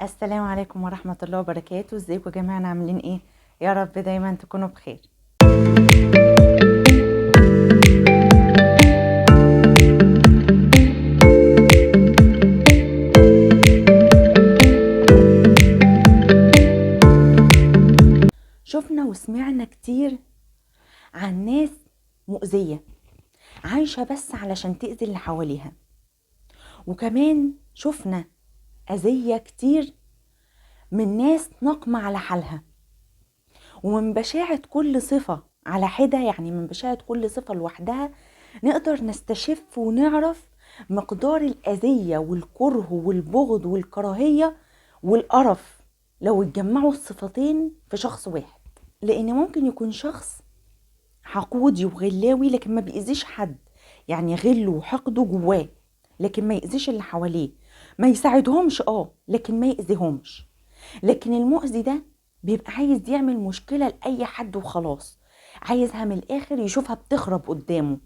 السلام عليكم ورحمة الله وبركاته. ازيكم يا جماعة؟ عاملين ايه؟ يا رب دايما تكونوا بخير. شفنا وسمعنا كتير عن ناس مؤذية عايشة بس علشان تأذي اللي حواليها، وكمان شفنا أذية كتير من ناس نقمة على حالها، ومن بشاعة كل صفة على حدة، يعني من بشاعة كل صفة لوحدها نقدر نستشف ونعرف مقدار الأذية والكره والبغض والكراهية والقرف لو اتجمعوا الصفتين في شخص واحد. لأن ممكن يكون شخص حقودي وغلاوي لكن ما بيأذيش حد، يعني غله وحقده جواه لكن ما يأذيش اللي حواليه، ما يساعدهمش لكن ما يأذيهمش. لكن المؤذي ده بيبقى عايز يعمل مشكلة لأي حد وخلاص، عايزها من الآخر يشوفها بتخرب قدامه.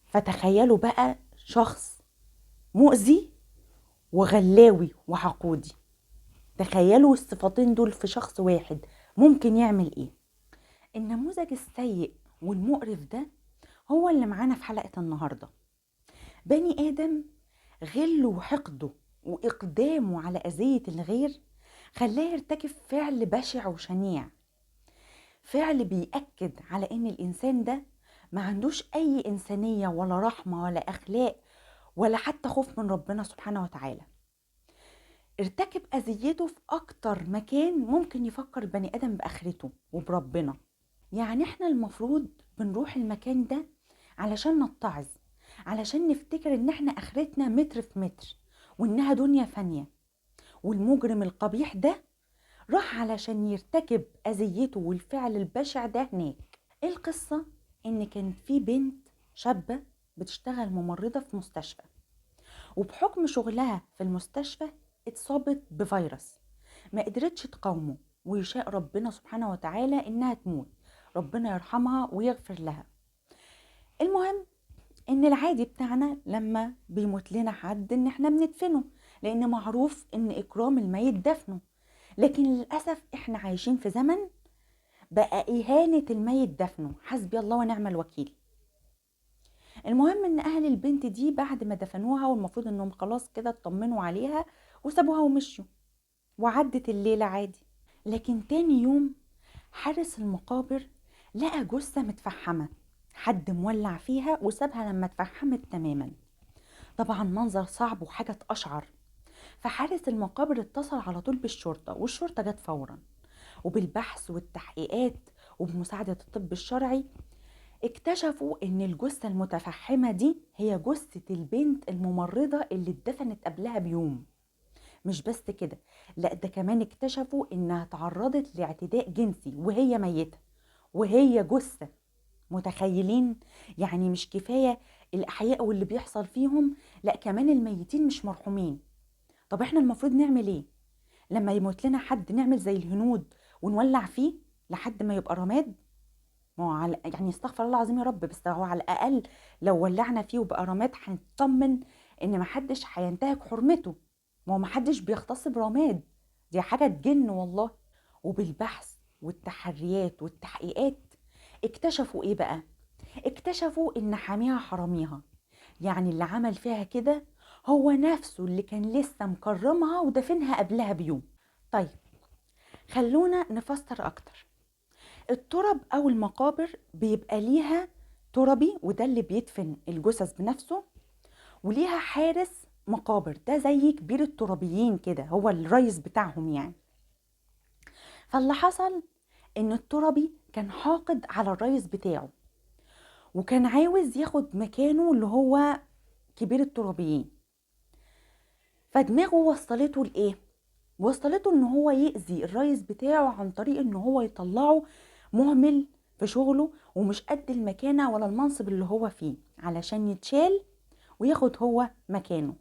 فتخيلوا بقى شخص مؤذي وغلاوي وحقودي، تخيلوا الصفتين دول في شخص واحد ممكن يعمل ايه. النموذج السيء والمقرف ده هو اللي معانا في حلقة النهاردة. بني آدم غله وحقده وإقدامه على أذية الغير خلاه يرتكب فعل بشع وشنيع، فعل بيأكد على إن الإنسان ده ما عندوش أي إنسانية ولا رحمة ولا أخلاق ولا حتى خوف من ربنا سبحانه وتعالى. ارتكب أذيته في أكتر مكان ممكن يفكر البني آدم بآخرته وبربنا. يعني احنا المفروض بنروح المكان ده علشان نتعظ، علشان نفتكر ان احنا آخرتنا متر في متر وانها دنيا فانية. والمجرم القبيح ده راح علشان يرتكب أذيته والفعل البشع ده هناك. ايه القصة؟ ان كان في بنت شابة بتشتغل ممرضة في مستشفى، وبحكم شغلها في المستشفى اتصابت بفيروس ما قدرتش تقاومه، ويشاء ربنا سبحانه وتعالى انها تموت، ربنا يرحمها ويغفر لها. المهم ان العادي بتاعنا لما بيموت لنا حد ان احنا بندفنه، لان معروف ان اكرام الميت دفنه. لكن للأسف احنا عايشين في زمن بقى إهانة الميت دفنه، حسبي الله ونعم الوكيل. المهم ان اهل البنت دي بعد ما دفنوها والمفروض انهم خلاص كده اطمنوا عليها وسابوها ومشوا، وعدت الليلة عادي. لكن تاني يوم حارس المقابر لقى جثة متفحمة، حد مولع فيها وسابها لما اتفحمت تماما. طبعا منظر صعب وحاجة تقشعر. فحارس المقابر اتصل على طول بالشرطة، والشرطة جت فورا، وبالبحث والتحقيقات وبمساعدة الطب الشرعي اكتشفوا ان الجثة المتفحمة دي هي جثة البنت الممرضة اللي اتدفنت قبلها بيوم. مش بس كده، لا ده كمان اكتشفوا انها تعرضت لاعتداء جنسي وهي ميتة وهي جثة. متخيلين؟ يعني مش كفاية الأحياء واللي بيحصل فيهم، لا كمان الميتين مش مرحومين. طب احنا المفروض نعمل ايه لما يموت لنا حد؟ نعمل زي الهنود ونولع فيه لحد ما يبقى رماد؟ ما هو يعني استغفر الله العظيم يا رب، بس هو على الأقل لو ولعنا فيه وبقى رماد هنطمن ان محدش هينتهك حرمته. ما هو محدش بيغتصب برماد، دي حاجة تجن والله. وبالبحث والتحريات والتحقيقات اكتشفوا ايه بقى؟ اكتشفوا ان حاميها حراميها، يعني اللي عمل فيها كده هو نفسه اللي كان لسه مكرمها ودفنها قبلها بيوم. طيب خلونا نفسر اكتر. الترب او المقابر بيبقى ليها تربي وده اللي بيدفن الجثث بنفسه، وليها حارس مقابر ده زي كبير الترابيين كده، هو الرئيس بتاعهم يعني. فاللي حصل ان التربي كان حاقد على الرئيس بتاعه، وكان عاوز ياخد مكانه اللي هو كبير الترابيين. فدماغه وصلته لايه؟ وصلته ان هو يأذي الرئيس بتاعه عن طريق ان هو يطلعه مهمل في شغله ومش قد المكانة ولا المنصب اللي هو فيه، علشان يتشال وياخد هو مكانه.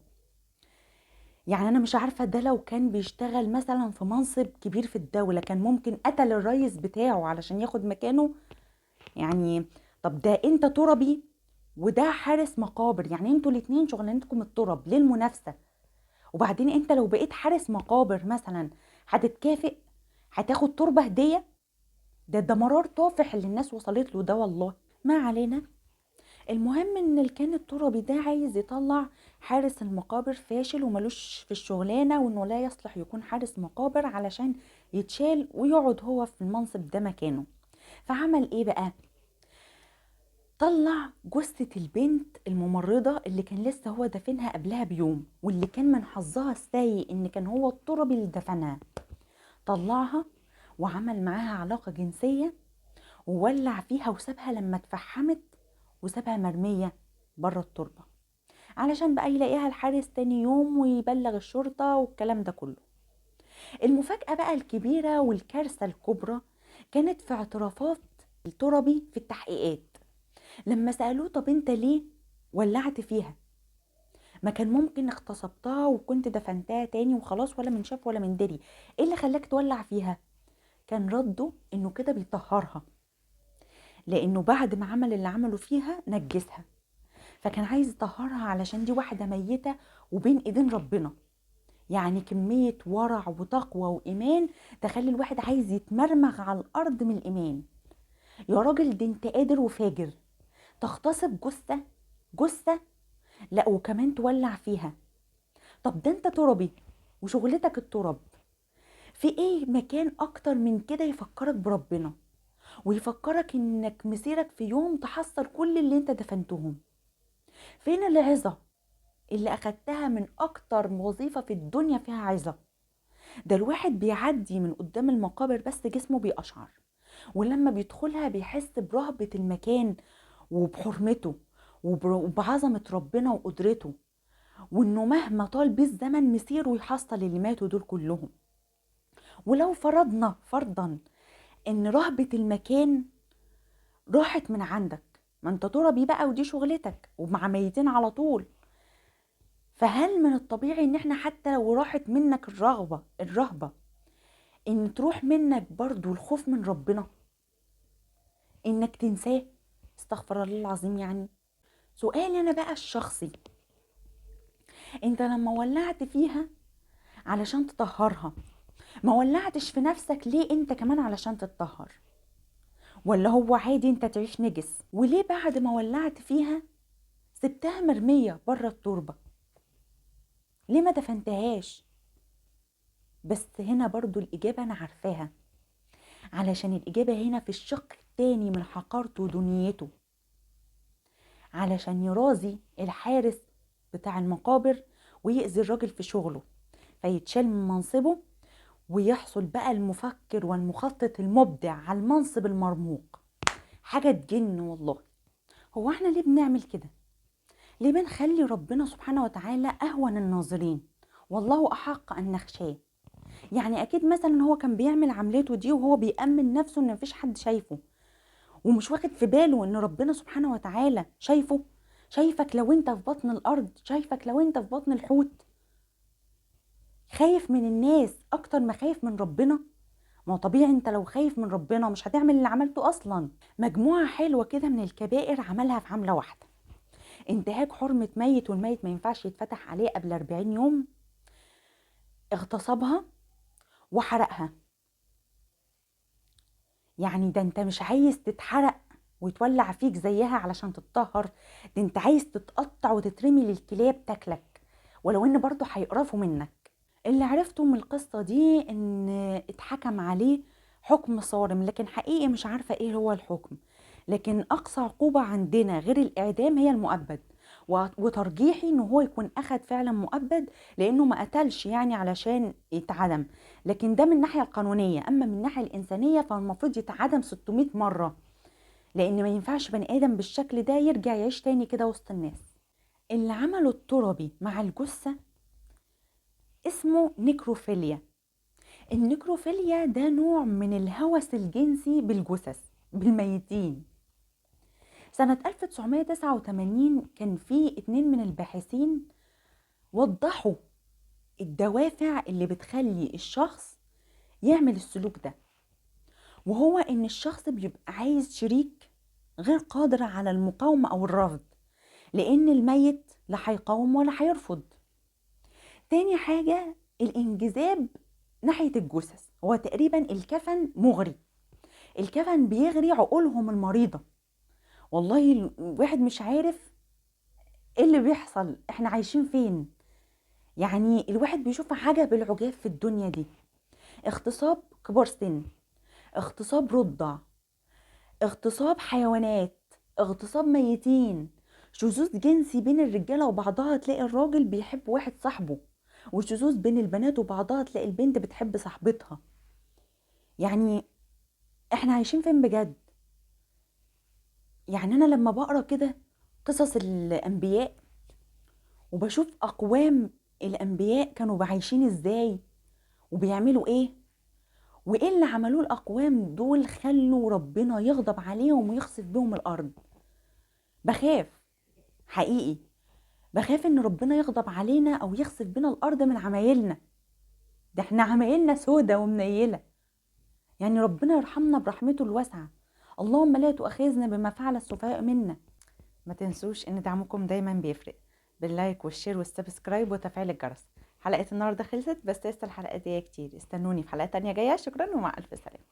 يعني انا مش عارفة ده لو كان بيشتغل مثلا في منصب كبير في الدولة كان ممكن قتل الرئيس بتاعه علشان ياخد مكانه يعني. طب ده انت تربي وده حارس مقابر، يعني انتوا الاتنين شغلانتكم الترب، ليه المنافسة؟ وبعدين انت لو بقيت حارس مقابر مثلا هتتكافئ؟ هتاخد تربة هدية؟ ده مرار طافح اللي الناس وصلت له ده والله. ما علينا. المهم ان اللي كان التربي ده عايز يطلع حارس المقابر فاشل وملوش في الشغلانة، وانه لا يصلح يكون حارس مقابر علشان يتشال ويقعد هو في المنصب ده مكانه. فعمل ايه بقى؟ طلع جثة البنت الممرضة اللي كان لسه هو دفنها قبلها بيوم، واللي كان من حظها السيء ان كان هو التربي اللي دفنها. طلعها وعمل معاها علاقة جنسية وولع فيها وسابها لما اتفحمت، وسابها مرمية بره التربة علشان بقى يلاقيها الحارس تاني يوم ويبلغ الشرطة والكلام ده كله. المفاجأة بقى الكبيرة والكارثة الكبرى كانت في اعترافات التربي في التحقيقات. لما سألوه طب انت ليه ولعت فيها؟ ما كان ممكن اغتصبتها وكنت دفنتها تاني وخلاص، ولا من شاف ولا من دري، ايه اللي خلاك تولع فيها؟ كان رده انه كده بيطهرها، لانه بعد ما عمل اللي عمله فيها نجسها، فكان عايز يطهرها علشان دي واحدة ميتة وبين ايدين ربنا. يعني كمية ورع وتقوى وإيمان تخلي الواحد عايز يتمرمغ على الأرض من الإيمان. يا راجل دي انت قادر وفاجر تغتصب جثة لا وكمان تولع فيها. طب ده انت تربي وشغلتك الترب، في ايه مكان اكتر من كده يفكرك بربنا ويفكرك انك مسيرك في يوم تحصل كل اللي انت دفنتهم؟ فين العظة اللي اخدتها من اكتر وظيفة في الدنيا فيها عظة؟ ده الواحد بيعدي من قدام المقابر بس جسمه بيقشعر، ولما بيدخلها بيحس برهبة المكان وبحرمته وبعظمة ربنا وقدرته، وانه مهما طال بيه الزمن مسيره ويحصل اللي ماتوا دول كلهم. ولو فرضنا فرضا ان رهبة المكان راحت من عندك، ما انت تربي بقى ودي شغلتك ومع ميتين على طول، فهل من الطبيعي ان احنا حتى لو راحت منك الرهبة ان تروح منك برضو الخوف من ربنا، انك تنساه؟ استغفر الله العظيم. يعني سؤالي انا بقى الشخصي، انت لما ولعت فيها علشان تطهرها ما ولعتش في نفسك ليه انت كمان علشان تتطهر؟ ولا هو عادي انت تعيش نجس؟ وليه بعد ما ولعت فيها سبتها مرمية بره التربة؟ ليه ما دفنتهاش؟ بس هنا برضو الإجابة أنا عارفاها، علشان الإجابة هنا في الشق التاني من حقارته ودنيته، علشان يرازي الحارس بتاع المقابر ويأذي الراجل في شغله فيتشال من منصبه، ويحصل بقى المفكر والمخطط المبدع على المنصب المرموق. حاجة تجن والله. هو احنا ليه بنعمل كده؟ ليه بنخلي ربنا سبحانه وتعالى أهون الناظرين والله أحق أن نخشاه؟ يعني أكيد مثلا هو كان بيعمل عملته دي وهو بيأمن نفسه إن مفيش حد شايفه، ومش واخد في باله إن ربنا سبحانه وتعالى شايفه. شايفك لو انت في بطن الأرض، شايفك لو انت في بطن الحوت. خايف من الناس أكتر ما خايف من ربنا؟ ما هو طبيعي انت لو خايف من ربنا مش هتعمل اللي عملته أصلا. مجموعة حلوة كده من الكبائر عملها في عملة واحدة: انتهاك حرمة ميت، والميت ما ينفعش يتفتح عليه قبل 40 يوم، اغتصبها وحرقها. يعني ده انت مش عايز تتحرق ويتولع فيك زيها علشان تتطهر، ده انت عايز تتقطع وتترمي للكلاب تاكلك، ولو ان برضو هيقرفوا منك. اللي عرفته من القصة دي ان اتحكم عليه حكم صارم، لكن حقيقي مش عارفة ايه هو الحكم. لكن اقصى عقوبة عندنا غير الاعدام هي المؤبد، وترجيحي انه هو يكون اخد فعلا مؤبد لانه ما قتلش يعني علشان يتعدم. لكن ده من الناحية القانونية، اما من الناحية الانسانية فالمفروض يتعدم 600 مرة، لان ما ينفعش بني ادم بالشكل ده يرجع يعيش تاني كده وسط الناس. اللي عمله التربي مع الجثة اسمه نيكروفيليا. النيكروفيليا ده نوع من الهوس الجنسي بالجثث بالميتين. سنة 1989 كان في 2 من الباحثين وضحوا الدوافع اللي بتخلي الشخص يعمل السلوك ده، وهو ان الشخص بيبقى عايز شريك غير قادر على المقاومة او الرفض، لان الميت لا هيقاوم ولا هيرفض. تاني حاجة الانجذاب ناحية الجثث. هو تقريبا الكفن مغري، الكفن بيغري عقولهم المريضة. والله الواحد مش عارف ايه اللي بيحصل، احنا عايشين فين؟ يعني الواحد بيشوف عجب العجاب في الدنيا دي. اغتصاب كبار سن، اغتصاب رضع، اغتصاب حيوانات، اغتصاب ميتين، شذوذ جنسي بين الرجالة وبعضها، تلاقي الراجل بيحب واحد صاحبه، وشذوذ بين البنات وبعضها، تلاقي البنت بتحب صاحبتها. يعني احنا عايشين فين بجد؟ يعني انا لما بقرا كده قصص الانبياء وبشوف اقوام الانبياء كانوا عايشين ازاي وبيعملوا ايه، وايه اللي عملوه الاقوام دول خلوا ربنا يغضب عليهم ويخسف بهم الارض، بخاف حقيقي، بخاف ان ربنا يغضب علينا او يخسف بنا الارض من عمايلنا. ده احنا عمايلنا سودة ومنيلة. يعني ربنا يرحمنا برحمته الواسعة. اللهم لا تؤاخذنا بما فعل السفهاء منا. ما تنسوش ان دعمكم دايما بيفرق، باللايك والشير والسبسكرايب وتفعيل الجرس. حلقة النهاردة خلصت، بس لسه الحلقات دي كتير، استنوني في حلقة تانية جاية. شكرا ومع الف سلامة.